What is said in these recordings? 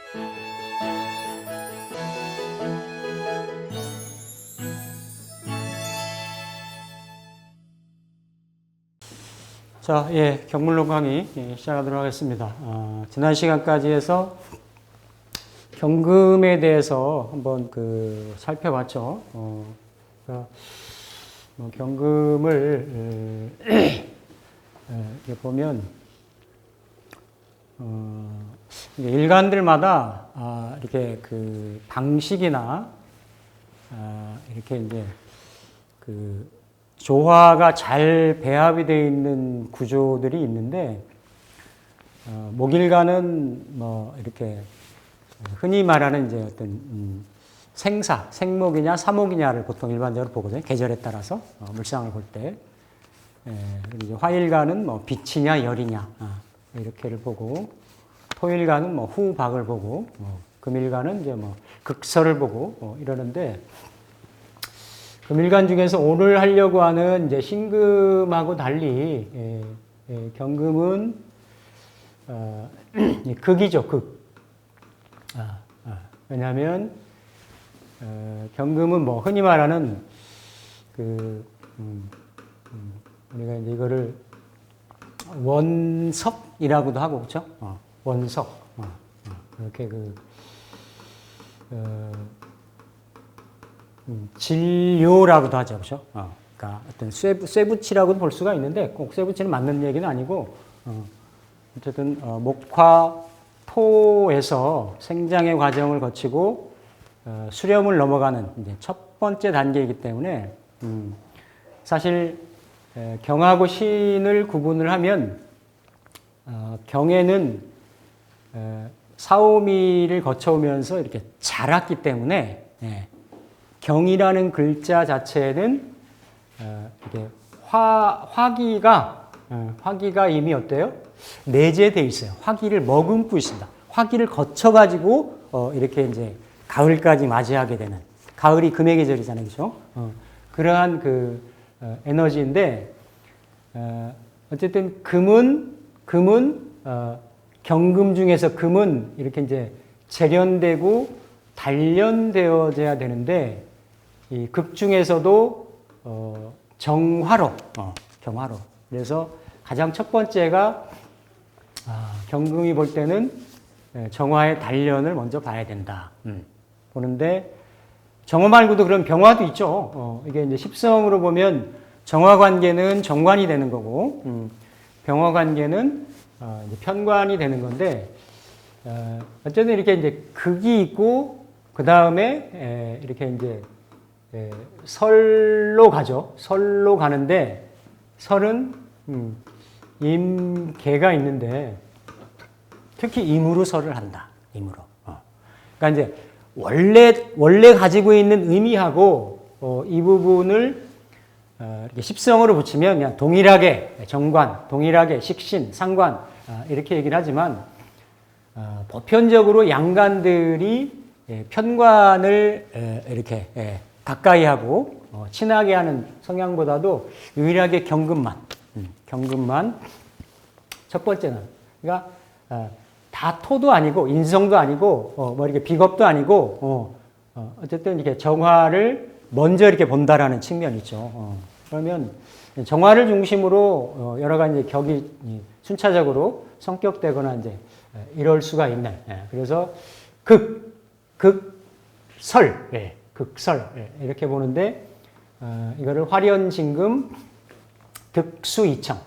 자, 경물론 강의 시작하도록 하겠습니다. 지난 시간까지 해서 경금에 대해서 한번 살펴봤죠. 그러니까 경금을 이렇게 보면 일간들마다 이렇게 방식이나 이렇게 이제 조화가 잘 배합이 되어 있는 구조들이 있는데, 목일간은 이렇게 흔히 말하는 이제 어떤 생목이냐 사목이냐를 보통 일반적으로 보거든요. 계절에 따라서 물상을 볼 때. 이제 화일간은 빛이냐 열이냐 이렇게를 보고, 토일간은 후박을 보고, 금일간은 이제 극설을 보고 이러는데, 금일간 중에서 오늘 하려고 하는 이제 신금하고 달리 경금은 극이죠, 극. 왜냐하면 경금은 흔히 말하는 우리가 이제 이거를 원석이라고도 하고 그렇죠? 원석. 이렇게 진료라고도 하죠, 그렇죠? 그러니까 어떤 쇠붙이라고도 볼 수가 있는데 꼭 쇠붙이는 맞는 얘기는 아니고, 어쨌든 목화토에서 생장의 과정을 거치고 수렴을 넘어가는 이제 첫 번째 단계이기 때문에, 사실 경하고 신을 구분을 하면 경에는 사오미를 거쳐오면서 이렇게 자랐기 때문에, 경이라는 글자 자체는 이게 화기가 이미 어때요? 내재되어 있어요. 화기를 머금고 있습니다. 화기를 거쳐가지고 이렇게 이제 가을까지 맞이하게 되는, 가을이 금의 계절이잖아요, 그렇죠? 그러한 에너지인데, 어쨌든 금은 경금 중에서 금은 이렇게 이제 재련되고 단련되어져야 되는데, 이 극 중에서도 정화로, 경화로. 그래서 가장 첫 번째가 경금이 볼 때는 정화의 단련을 먼저 봐야 된다. 보는데, 정화 말고도 그런 병화도 있죠. 이게 이제 십성으로 보면 정화 관계는 정관이 되는 거고, 병화 관계는 이제 편관이 되는 건데, 어쨌든 이렇게 이제 극이 있고, 그 다음에 이렇게 이제 설로 가죠. 설로 가는데, 설은 임계가 있는데, 특히 임으로 설을 한다. 임으로. 그러니까 이제 원래 가지고 있는 의미하고 이 부분을 이렇게 십성으로 붙이면 그냥 동일하게 정관, 동일하게 식신, 상관 이렇게 얘기를 하지만, 보편적으로 양간들이 편관을 이렇게 가까이 하고 친하게 하는 성향보다도 유일하게 경금만 첫 번째는, 그러니까 다 토도 아니고 인성도 아니고 이렇게 비겁도 아니고 어쨌든 이렇게 정화를 먼저 이렇게 본다라는 측면이 있죠. 그러면 정화를 중심으로 여러 가지 격이 순차적으로 성격되거나 이제 이럴 수가 있는. 그래서 극설, 극설 이렇게 보는데, 이거를 화련진금 득수이청.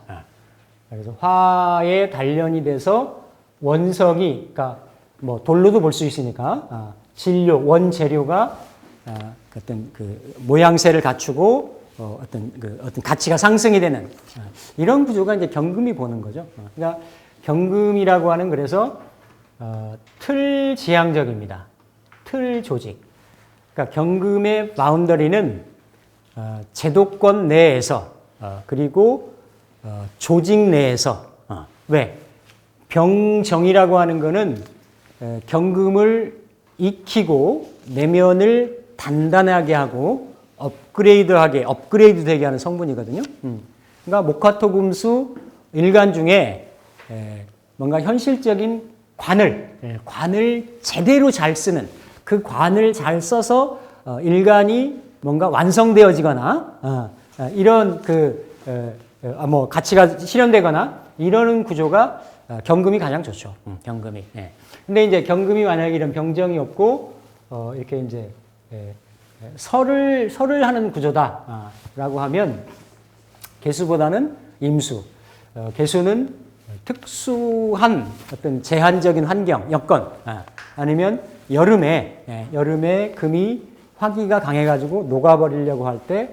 그래서 화에 단련이 돼서 원석이, 그러니까 돌로도 볼 수 있으니까 진료 원재료가 어떤 모양새를 갖추고 어떤 가치가 상승이 되는 이런 구조가 이제 경금이 보는 거죠. 그러니까 경금이라고 하는, 그래서 틀지향적입니다. 틀 조직. 그러니까 경금의 바운더리는 제도권 내에서 그리고 조직 내에서. 왜? 병정이라고 하는 거는 경금을 익히고 내면을 단단하게 하고 업그레이드 되게 하는 성분이거든요. 그러니까 목화토금수 일간 중에 뭔가 현실적인 관을 제대로 잘 쓰는 그 관을 잘 써서 일간이 뭔가 완성되어지거나 이런 뭐 가치가 실현되거나 이러는 구조가 경금이 가장 좋죠. 경금이. 예. 근데 이제 경금이 만약에 이런 병정이 없고 이렇게 이제 설을 하는 구조다라고 하면 개수보다는 임수. 개수는 특수한 어떤 제한적인 환경, 여건, 아니면 여름에 금이 화기가 강해가지고 녹아버리려고 할 때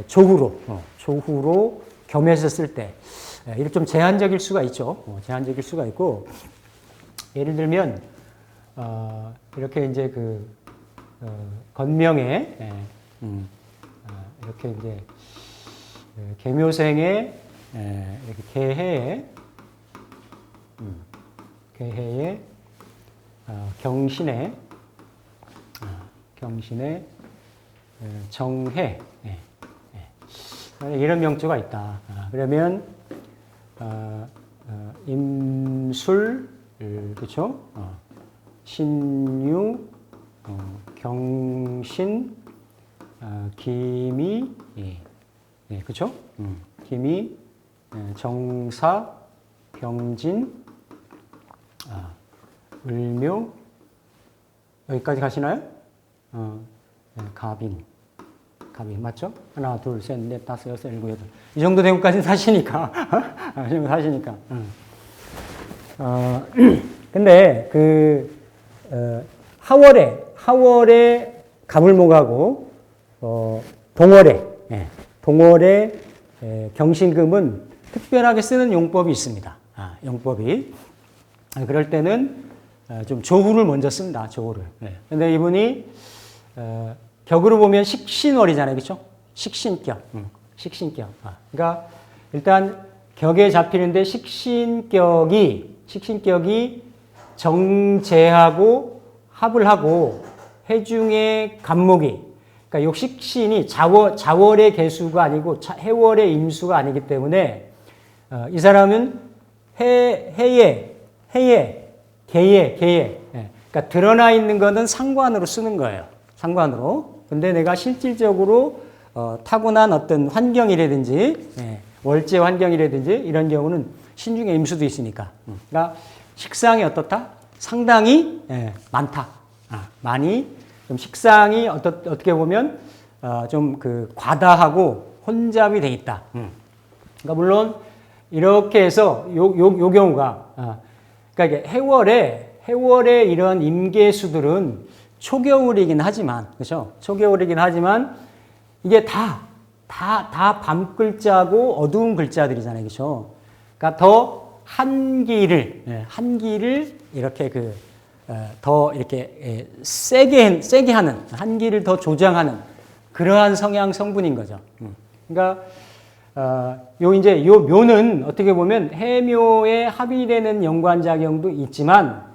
조후로 겸해서 쓸 때 이렇게 좀 제한적일 수가 있죠. 제한적일 수가 있고 예를 들면 이렇게 이제 그 건명에 이렇게 이제 계묘생의 이렇게 개해에 경신에 정해 이런 명조가 있다. 그러면 임술 그렇죠? 신유 경신 기미 그렇죠? 기미 정사 병진 을묘 여기까지 가시나요? 가빈 맞죠? 하나, 둘, 셋, 넷, 다섯, 여섯, 일곱, 여덟 이 정도 되고까지는 사시니까 이 정도 사시니까. 근데 하월에 가불목하고 동월에 경신금은 특별하게 쓰는 용법이 있습니다. 용법이. 그럴 때는 좀 조후를 먼저 쓴다. 조후를. 근데 이분이 격으로 보면 식신월이잖아요. 그렇죠? 식신격. 그러니까 일단 격에 잡히는데 식신격이 정제하고 합을 하고 해중의 간목이 그러니까 요 식신이 자월의 개수가 아니고 해월의 임수가 아니기 때문에 이 사람은 해에 개에 그러니까 드러나 있는 거는 상관으로 쓰는 거예요. 상관으로. 근데 내가 실질적으로 타고난 어떤 환경이라든지 월제 환경이라든지 이런 경우는 신중의 임수도 있으니까. 그러니까 식상이 어떻다? 상당히 많다. 많이 좀 식상이 어떻게 보면 좀 그 과다하고 혼잡이 돼 있다. 그러니까 물론 이렇게 해서 요 경우가 그러니까 이게 해월에 이런 임계수들은 초겨울이긴 하지만 그렇죠? 초겨울이긴 하지만 이게 다 밤글자고 어두운 글자들이잖아요. 그렇죠? 그러니까 더 한기를 이렇게 더 이렇게 세게 하는 한기를 더 조장하는 그러한 성분인 거죠. 그러니까 요 묘는 어떻게 보면 해묘에 합의되는 연관작용도 있지만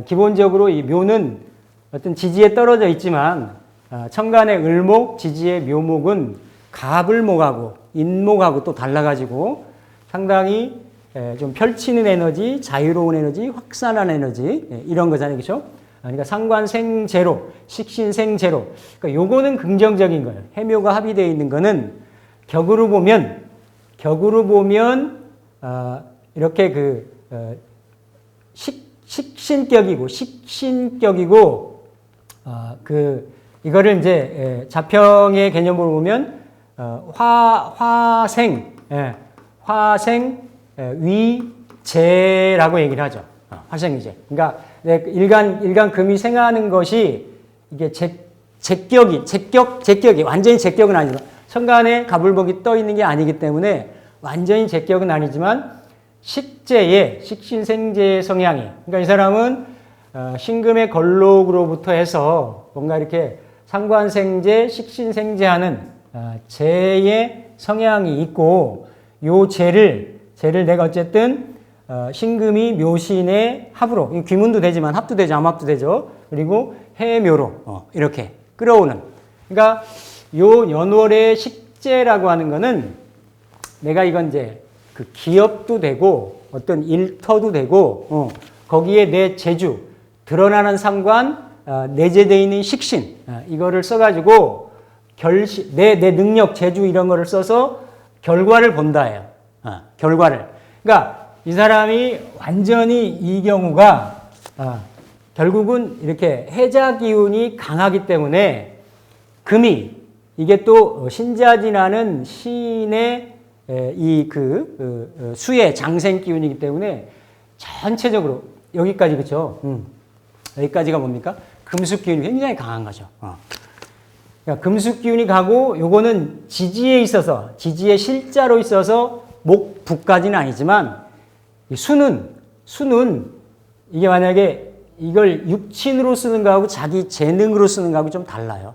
기본적으로 이 묘는 어떤 지지에 떨어져 있지만 천간의 을목, 지지의 묘목은 갑을목하고 인목하고 또 달라가지고 상당히 좀 펼치는 에너지, 자유로운 에너지, 확산한 에너지 이런 거잖아요. 그렇죠? 그러니까 상관생제로, 식신생제로. 그러니까 요거는 긍정적인 거예요. 해묘가 합의되어 있는 거는 격으로 보면 이렇게 식신격이고 이거를 이제 자평의 개념으로 보면 화생 위재라고 얘기를 하죠. 화생위재. 그러니까 일간 금이 생하는 것이 이게 제격이 완전히 제격은 아니지만 천간에 가불목이 떠 있는 게 아니기 때문에 완전히 제격은 아니지만 식재의 식신생재의 성향이 그러니까 이 사람은 신금의 걸록으로부터 해서 뭔가 이렇게 상관생재, 식신생재하는 재의 성향이 있고 요 재를 내가 어쨌든 신금이 묘신의 합으로 귀문도 되지만 합도 되죠, 암합도 되죠. 그리고 해묘로 이렇게 끌어오는. 그러니까 요 연월의 식재라고 하는 거는 내가 이건 이제 그 기업도 되고 어떤 일터도 되고 거기에 내 재주, 드러나는 상관, 내재되어 있는 식신, 이거를 써가지고 내 능력, 재주 이런 거를 써서 결과를 본다예요. 결과를. 그러니까 이 사람이 완전히 이 경우가 결국은 이렇게 해자 기운이 강하기 때문에 금이 이게 또 신자진하는 신의 수의 장생 기운이기 때문에 전체적으로 여기까지 그렇죠. 여기까지가 뭡니까? 금수 기운이 굉장히 강한 거죠. 그러니까 금수 기운이 가고 요거는 지지에 있어서 지지의 실자로 있어서 목부까지는 아니지만 수는 이게 만약에 이걸 육친으로 쓰는 거하고 자기 재능으로 쓰는 거하고 좀 달라요.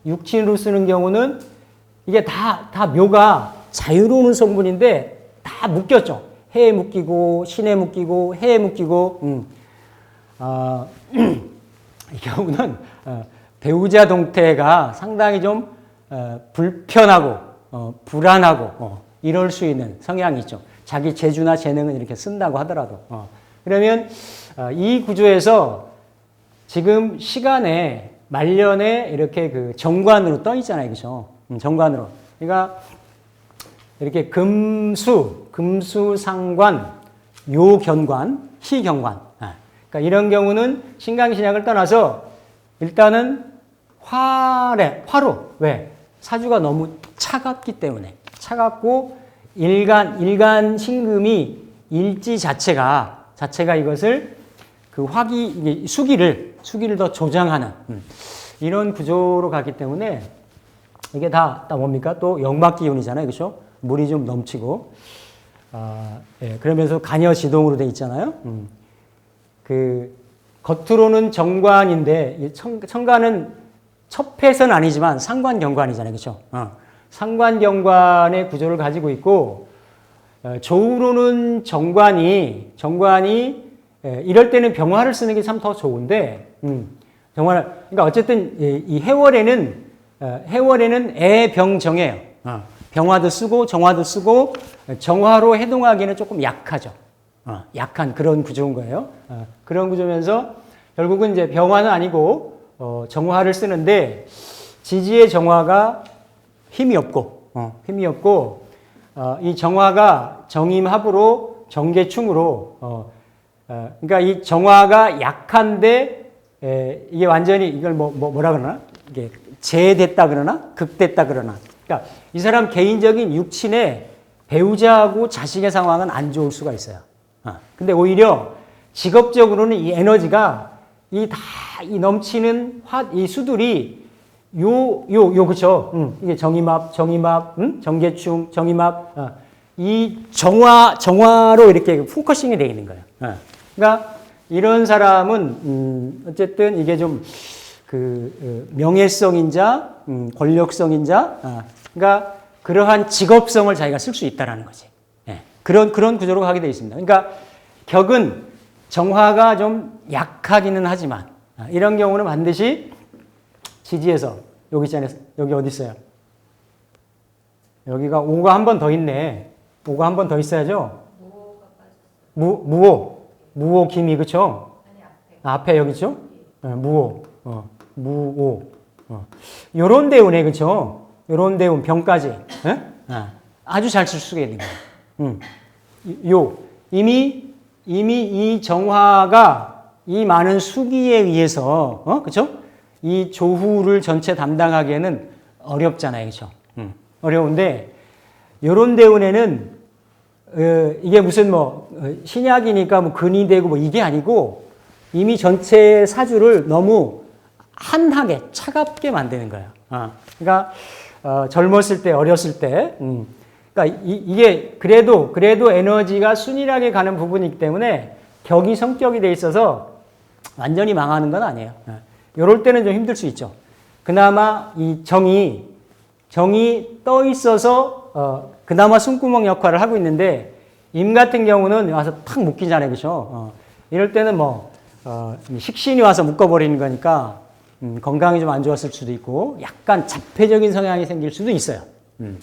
육친으로 쓰는 경우는 이게 다 묘가 자유로운 성분인데 다 묶였죠. 해에 묶이고 신에 묶이고 해에 묶이고 이 경우는 배우자 동태가 상당히 좀 불편하고 불안하고 이럴 수 있는 성향이 있죠. 자기 재주나 재능은 이렇게 쓴다고 하더라도. 그러면 이 구조에서 지금 시간에 말년에 이렇게 그 정관으로 떠 있잖아요. 그죠? 정관으로. 그러니까 이렇게 금수 상관, 요견관, 희경관. 그러니까 이런 경우는 신강신약을 떠나서 일단은 화로. 왜? 사주가 너무 차갑기 때문에. 차갑고 일간 신금이 일지 자체가 이것을 그 수기를 더 조장하는 이런 구조로 갔기 때문에 이게 다 뭡니까? 또 역막 기운이잖아요. 그렇죠? 물이 좀 넘치고 예, 그러면서 간여지동으로 돼 있잖아요. 그 겉으로는 정관인데 청관은 첩해서는 아니지만 상관경관이잖아요. 그렇죠? 상관경관의 구조를 가지고 있고 조우로는 정관이 이럴 때는 병화를 쓰는 게 참 더 좋은데 그러니까 어쨌든 이 해월에는 애병정해요. 병화도 쓰고 정화도 쓰고 정화로 해동하기는 조금 약하죠. 약한 그런 구조인 거예요. 그런 구조면서 결국은 이제 병화는 아니고 정화를 쓰는데 지지의 정화가 힘이 없고 이 정화가 정임합으로 정계충으로 그러니까 이 정화가 약한데 이게 완전히 이걸 뭐라 그러나 이게 재됐다 그러나 극됐다 그러나 그러니까 이 사람 개인적인 육친의 배우자하고 자식의 상황은 안 좋을 수가 있어요. 근데 오히려 직업적으로는 이 에너지가 이 넘치는 이 수들이 그쵸? 이게 정임합, 정계충, 정임합, 이 정화로 이렇게 포커싱이 되어 있는 거예요. 그러니까 이런 사람은, 어쨌든 이게 좀 명예성인자, 권력성인자, 그러니까 그러한 직업성을 자기가 쓸 수 있다라는 거지. 그런 구조로 가게 되어 있습니다. 그러니까 격은 정화가 좀 약하기는 하지만, 이런 경우는 반드시 지지에서 여기 있잖아요. 여기 어디 있어요? 여기가 5가 한 번 더 있네. 5가 한 번 더 있어야죠. 무오 김이 그쵸? 앞에 여기 있죠? 무오. 요런 대운에 그쵸? 요런 대운 병까지. 아주 잘 쓸 수가 있는 거예요. 이미 이 정화가 이 많은 수기에 의해서 그쵸? 이 조후를 전체 담당하기에는 어렵잖아요. 그렇죠? 어려운데 요런 대운에는 이게 무슨 신약이니까 근이 되고 이게 아니고 이미 전체 사주를 너무 한하게 차갑게 만드는 거예요. 그러니까 젊었을 때 어렸을 때 그러니까 이게 그래도 에너지가 순일하게 가는 부분이기 때문에 격이 성격이 돼 있어서 완전히 망하는 건 아니에요. 요럴 때는 좀 힘들 수 있죠. 그나마 이 정이 떠 있어서 그나마 숨구멍 역할을 하고 있는데 임 같은 경우는 와서 탁 묶이잖아요. 그렇죠? 이럴 때는 식신이 와서 묶어버리는 거니까 건강이 좀 안 좋았을 수도 있고 약간 자폐적인 성향이 생길 수도 있어요.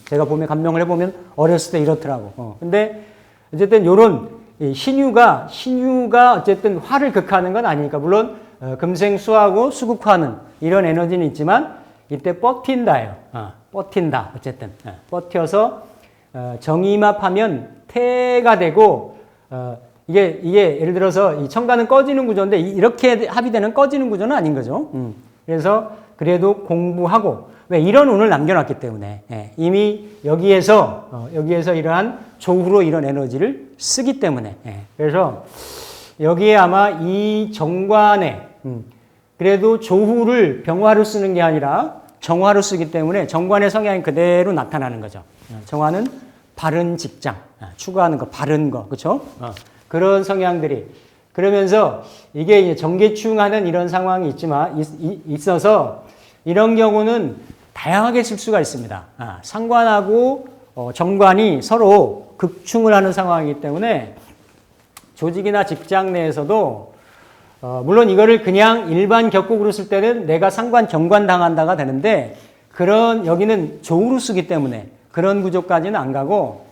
제가 감명을 해보면 어렸을 때 이렇더라고. 근데 어쨌든 요런 이 신유가 어쨌든 화를 극하는 건 아니니까 물론 금생수하고 수극화는 이런 에너지는 있지만 이때 버틴다예요. 버틴다. 어쨌든 버텨서 정임합하면 태가 되고 이게 예를 들어서 이 청간은 꺼지는 구조인데 이렇게 합의되는 꺼지는 구조는 아닌 거죠. 그래서 그래도 공부하고 왜 이런 운을 남겨놨기 때문에 이미 여기에서 이러한 조후로 이런 에너지를 쓰기 때문에 그래서 여기에 아마 이 정관에 그래도 조후를 병화로 쓰는 게 아니라 정화로 쓰기 때문에 정관의 성향이 그대로 나타나는 거죠. 정화는 바른 직장, 추구하는 거, 바른 거, 그렇죠? 그런 성향들이 그러면서 이게 이제 정계충하는 이런 상황이 있어서 이런 경우는 다양하게 쓸 수가 있습니다. 상관하고 정관이 서로 극충을 하는 상황이기 때문에 조직이나 직장 내에서도 물론 이거를 그냥 일반 격국으로 쓸 때는 내가 상관 정관 당한다가 되는데 여기는 조우로 쓰기 때문에 그런 구조까지는 안 가고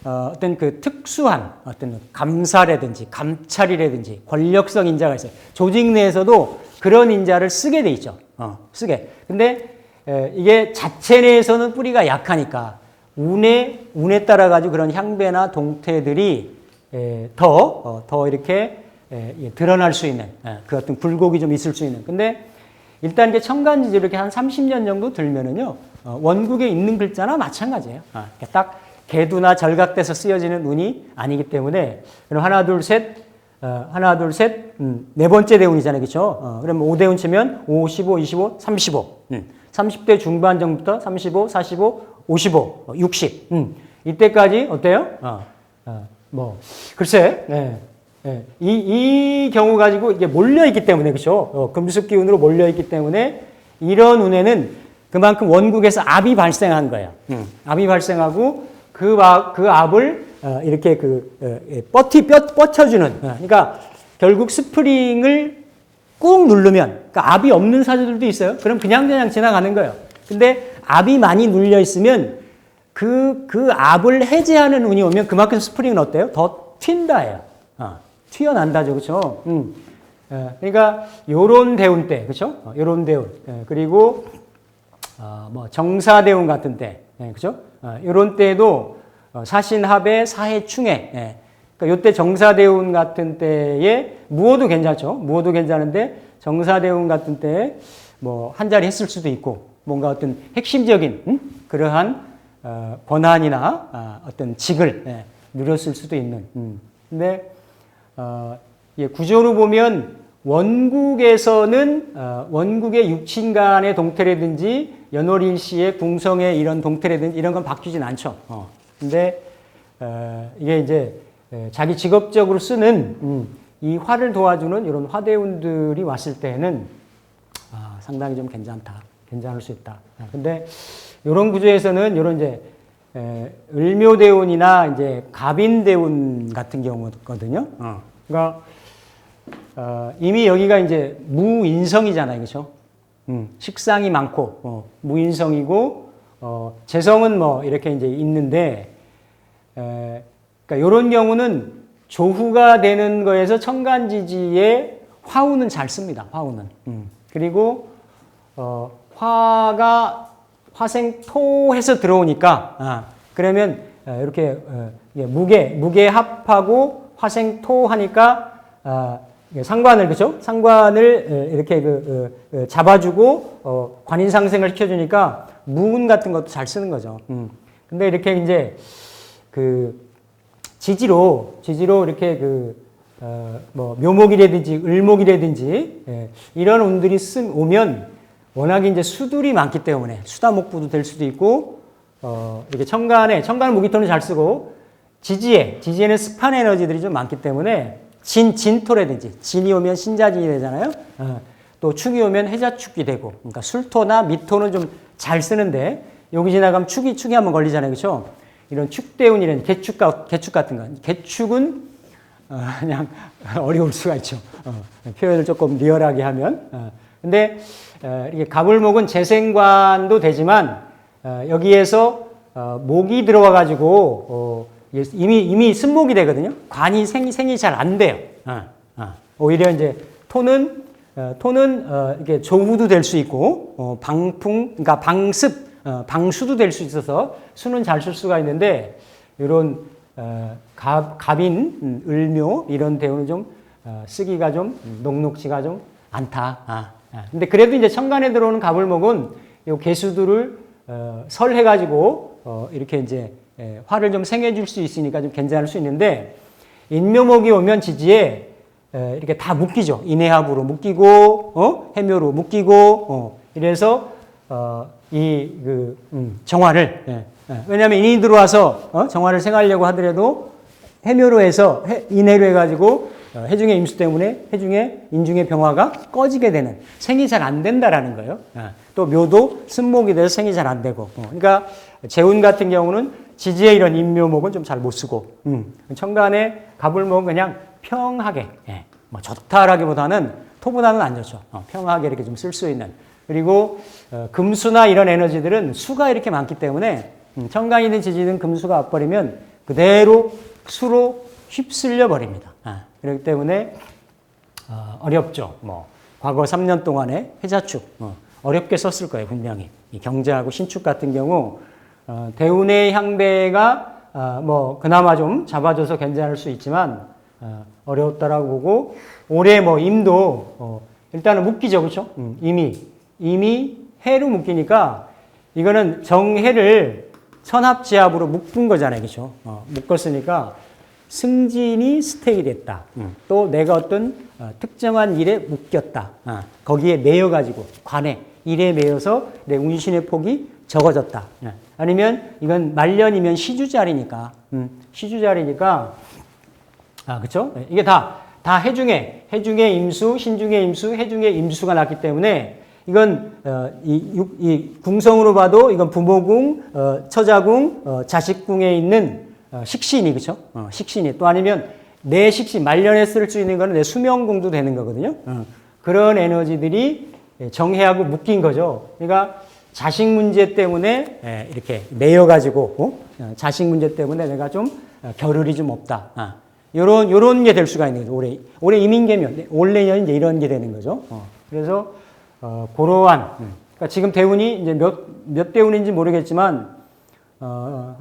어떤 그 특수한 어떤 감사라든지 감찰이라든지 권력성 인자가 있어요. 조직 내에서도 그런 인자를 쓰게 돼 있죠. 쓰게. 근데 이게 자체 내에서는 뿌리가 약하니까 운에 따라 가지고 그런 향배나 동태들이 더 이렇게 드러날 수 있는 그 어떤 굴곡이 좀 있을 수 있는. 근데 일단 이게 청간지지 이렇게 한 30년 정도 들면은요 원국에 있는 글자나 마찬가지예요. 딱 개두나 절각돼서 쓰여지는 운이 아니기 때문에 그럼 하나 둘 셋 네 번째 대운이잖아요, 그렇죠? 그럼 5대운 치면 5, 15, 25, 35. 30대 중반 정도부터 35, 45, 55, 60. 이때까지 어때요? 글쎄, 이 경우 가지고 이게 몰려있기 때문에, 그죠? 금수습 기운으로 몰려있기 때문에 이런 운에는 그만큼 원국에서 압이 발생한 거예요. 압이 발생하고 그 압을 이렇게 뻗쳐주는. 그러니까 결국 스프링을 꾹 누르면, 그러니까 압이 없는 사주들도 있어요. 그럼 그냥 지나가는 거예요. 근데 압이 많이 눌려 있으면 그 압을 해제하는 운이 오면 그만큼 스프링은 어때요? 더 튄다예요. 튀어난다죠. 그렇죠? 그러니까 요런 대운 때, 그렇죠? 요런 대운. 그리고 정사대운 같은 때. 그렇죠? 요런 때도 사신합의 사해충해. 그러니까 요때 정사대운 같은 때에 무호도 괜찮죠. 무호도 괜찮은데 정사대운 같은 때에 한 자리 했을 수도 있고 뭔가 어떤 핵심적인 그러한 권한이나 어떤 직을 누렸을 수도 있는. 근데 구조로 보면 원국에서는 원국의 육친간의 동태라든지 연월일시의 궁성의 이런 동태라든지 이런 건 바뀌진 않죠. 근데 이게 이제 자기 직업적으로 쓰는 이 화를 도와주는 이런 화대운들이 왔을 때는 상당히 좀 괜찮을 수 있다. 근데 이런 구조에서는 이런 이제 을묘대운이나 이제 갑인대운 같은 경우거든요. 그러니까 이미 여기가 이제 무인성이잖아요, 그렇죠? 식상이 많고 무인성이고 재성은 이렇게 이제 있는데. 그러니까 이런 경우는 조후가 되는 거에서 청간지지에 화우는 잘 씁니다. 화우는. 그리고 화가 화생토해서 들어오니까 그러면 이렇게 무게 합하고 화생토 하니까 상관을 그죠? 상관을 이렇게 잡아주고 관인상생을 시켜주니까 무운 같은 것도 잘 쓰는 거죠. 근데 이렇게 이제 지지로 이렇게 묘목이라든지 을목이라든지 이런 운들이 오면 워낙에 이제 수들이 많기 때문에 수다목부도 될 수도 있고 이렇게 청간은 무기토는 잘 쓰고 지지에는 습한 에너지들이 좀 많기 때문에 진토라든지 진이 오면 신자진이 되잖아요. 또 축이 오면 해자축이 되고 그러니까 술토나 미토는 좀 잘 쓰는데 여기 지나가면 축이 한번 걸리잖아요, 그렇죠? 이런 축대운이라는 개축 같은 거. 개축은 그냥 어려울 수가 있죠. 표현을 조금 리얼하게 하면. 근데 이게 갑을목은 재생관도 되지만 여기에서 목이 들어와 가지고 이미 승목이 되거든요. 관이 생이 잘 안 돼요. 오히려 이제 토는 이게 조후도 될 수 있고, 그러니까 방수도 될 수 있어서 수는 잘 쓸 수가 있는데, 이런 갑인, 을묘 이런 대우는 좀 쓰기가 좀 녹록지가 좀 않다. 근데 그래도 이제 천간에 들어오는 갑을목은 요 개수들을 설해가지고 이렇게 이제 화를 좀 생해줄 수 있으니까 좀 괜찮을 수 있는데, 인묘목이 오면 지지에 이렇게 다 묶이죠. 인해합으로 묶이고, 해묘로 묶이고, 이래서 정화를, 왜냐하면 인이 들어와서 정화를 생하려고 하더라도 해묘로 해서 인해로 해가지고 해중의 임수 때문에 인중의 병화가 꺼지게 되는, 생이 잘 안 된다라는 거예요. 또 묘도 승목이 돼서 생이 잘 안 되고, 그러니까 재운 같은 경우는 지지의 이런 인묘목은 좀 잘 못 쓰고, 천간에 갑을목은 그냥 평하게, 뭐 좋다라기보다는 토보다는 안 좋죠. 평하게 이렇게 좀 쓸 수 있는. 그리고 금수나 이런 에너지들은 수가 이렇게 많기 때문에 천간이든 지지든 금수가 와버리면 그대로 수로 휩쓸려 버립니다. 그렇기 때문에 어렵죠. 뭐 과거 3년 동안에 해자축 어렵게 썼을 거예요, 분명히. 이 경자하고 신축 같은 경우 대운의 향배가 뭐 그나마 좀 잡아줘서 괜찮을 수 있지만 어려웠다라고 보고, 올해 뭐 임도 일단은 묶이죠, 그렇죠? 임이 해로 묶이니까 이거는 정해를 천합지합으로 묶은 거잖아요, 그렇죠? 묶었으니까 승진이 스택이 됐다. 또 내가 어떤 특정한 일에 묶였다. 거기에 매여가지고 관에 일에 매여서 내 운신의 폭이 적어졌다. 아니면 이건 말년이면 시주자리니까 그렇죠? 이게 다 해중에 임수, 신중에 임수, 해중에 임수가 났기 때문에 이건 이 궁성으로 봐도 이건 부모궁, 처자궁, 자식궁에 있는 식신이, 그렇죠? 식신이, 또 아니면 내 식신, 말년에 쓸 수 있는 거는 내 수명궁도 되는 거거든요. 그런 에너지들이 정해하고 묶인 거죠. 그러니까 자식 문제 때문에 이렇게 매여가지고 자식 문제 때문에 내가 좀 겨를이 좀 없다. 요런 게 될 수가 있는 거죠. 올해 임인계면, 올 내년 이제 이런 게 되는 거죠. 그래서 그러한, 그러니까 지금 대운이 이제 몇 대운인지 모르겠지만,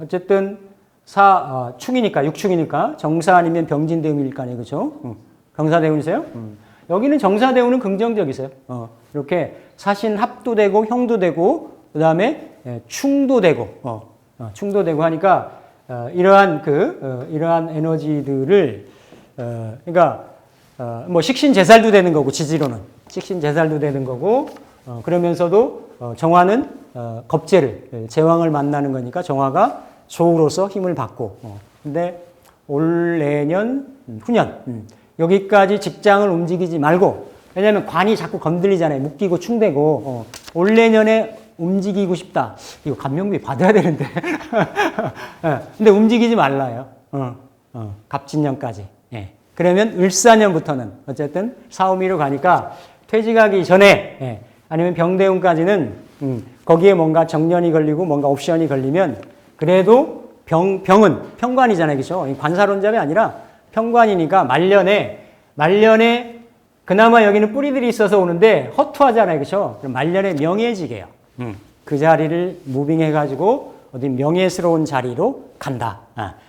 어쨌든 축이니까, 육축이니까, 정사 아니면 병진대운일 거 아니에요, 그죠? 병사대운이세요? 여기는 정사대운은 긍정적이세요. 이렇게 사신합도 되고, 형도 되고, 그 다음에 충도 되고, 충도 되고 하니까, 이러한 에너지들을, 그러니까, 뭐, 식신제살도 되는 거고, 지지로는. 식신제살도 되는 거고, 그러면서도, 정화는, 겁재를, 제왕을 만나는 거니까 정화가 조우로서 힘을 받고, 근데 올 내년, 후년, 여기까지 직장을 움직이지 말고, 왜냐면 관이 자꾸 건들리잖아요. 묶이고 충되고, 올 내년에 움직이고 싶다. 이거 감명비 받아야 되는데. 근데 움직이지 말라요. 갑진년까지. 예. 그러면 을사년부터는 어쨌든 사오미로 가니까 퇴직하기 전에, 아니면 병대운까지는 거기에 뭔가 정년이 걸리고 뭔가 옵션이 걸리면 그래도 병은 평관이잖아요. 그죠? 관사론잡이 아니라 평관이니까 말년에 그나마 여기는 뿌리들이 있어서 오는데 허투하잖아요. 그죠? 그럼 말년에 명예지게요. 그 자리를 무빙해가지고 어디 명예스러운 자리로 간다.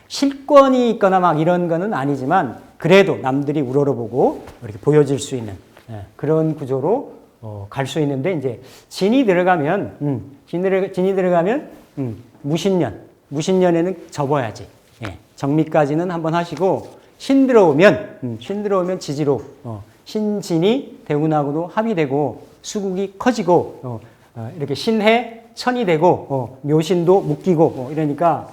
실권이 있거나 막 이런 거는 아니지만 그래도 남들이 우러러보고 이렇게 보여질 수 있는 그런 구조로 갈 수 있는데, 이제 진이 들어가면 무신년에는 접어야지. 정미까지는 한번 하시고 신 들어오면 지지로 신진이 대운하고도 합의되고 수국이 커지고 이렇게 신해 천이 되고 묘신도 묶이고 이러니까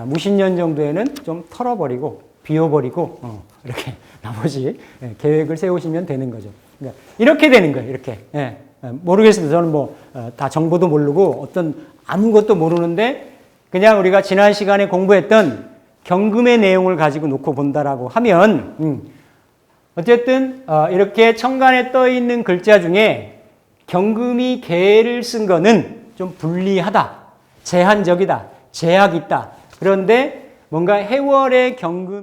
무신년 정도에는 좀 털어버리고 비워버리고 이렇게 나머지 계획을 세우시면 되는 거죠. 그러니까 이렇게 되는 거예요. 이렇게. 모르겠습니다. 저는 뭐 다 정보도 모르고 아무것도 모르는데 그냥 우리가 지난 시간에 공부했던 경금의 내용을 가지고 놓고 본다라고 하면 어쨌든 이렇게 천간에 떠 있는 글자 중에 경금이 개를 쓴 거는 좀 불리하다, 제한적이다, 제약이 있다. 그런데 뭔가 해월의 경금